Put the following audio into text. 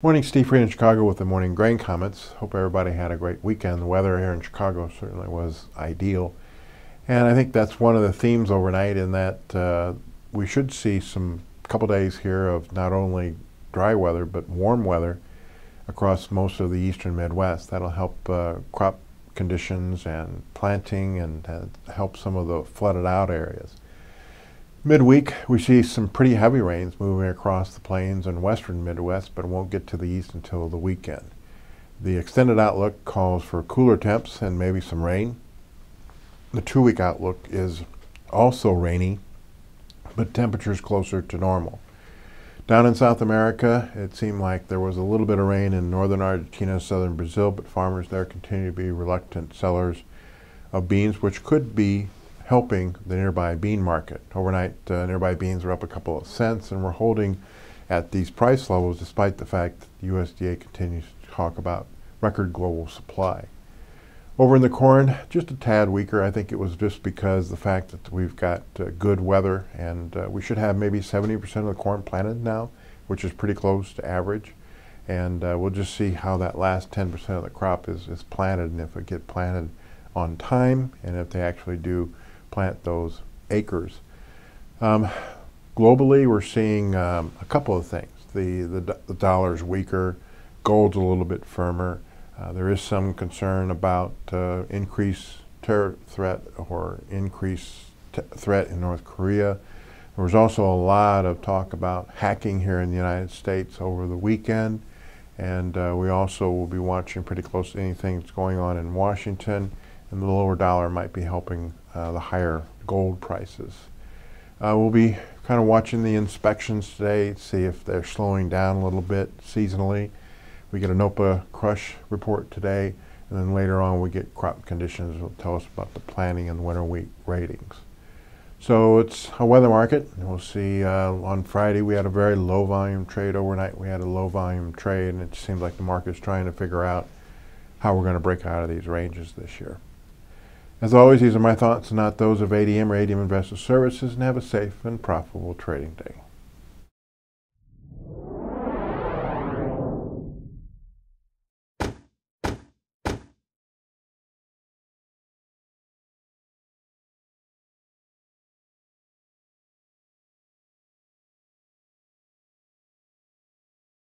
Morning, Steve Freed in Chicago with the morning grain comments. Hope everybody had a great weekend. The weather here in Chicago certainly was ideal. And I think that's one of the themes overnight in that we should see some couple days here of not only dry weather but warm weather across most of the eastern Midwest. That'll help crop conditions and planting and help some of the flooded out areas. Midweek, we see some pretty heavy rains moving across the plains and western Midwest, but it won't get to the east until the weekend. The extended outlook calls for cooler temps and maybe some rain. The 2-week outlook is also rainy, but temperatures closer to normal. Down in South America, it seemed like there was a little bit of rain in northern Argentina, southern Brazil, but farmers there continue to be reluctant sellers of beans, which could be helping the nearby bean market. Overnight, nearby beans are up a couple of cents, and we're holding at these price levels despite the fact that the USDA continues to talk about record global supply. Over in the corn, just a tad weaker. I think it was just because the fact that we've got good weather, and we should have maybe 70% of the corn planted now, which is pretty close to average. And we'll just see how that last 10% of the crop is planted, and if it get planted on time, and if they actually do plant those acres. Globally, we're seeing a couple of things. The dollar's weaker, gold's a little bit firmer. There is some concern about increased terror threat or increased threat in North Korea. There was also a lot of talk about hacking here in the United States over the weekend, and we also will be watching pretty closely anything that's going on in Washington, and the lower dollar might be helping the higher gold prices. We'll be kind of watching the inspections today, see if they're slowing down a little bit seasonally. We get a NOPA crush report today, and then later on we get crop conditions that will tell us about the planting and winter wheat ratings. So it's a weather market. We'll see on Friday we had a very low volume trade. Overnight we had a low volume trade, and it seems like the market's trying to figure out how we're going to break out of these ranges this year. As always, these are my thoughts, not those of ADM or ADM Investor Services, and have a safe and profitable trading day.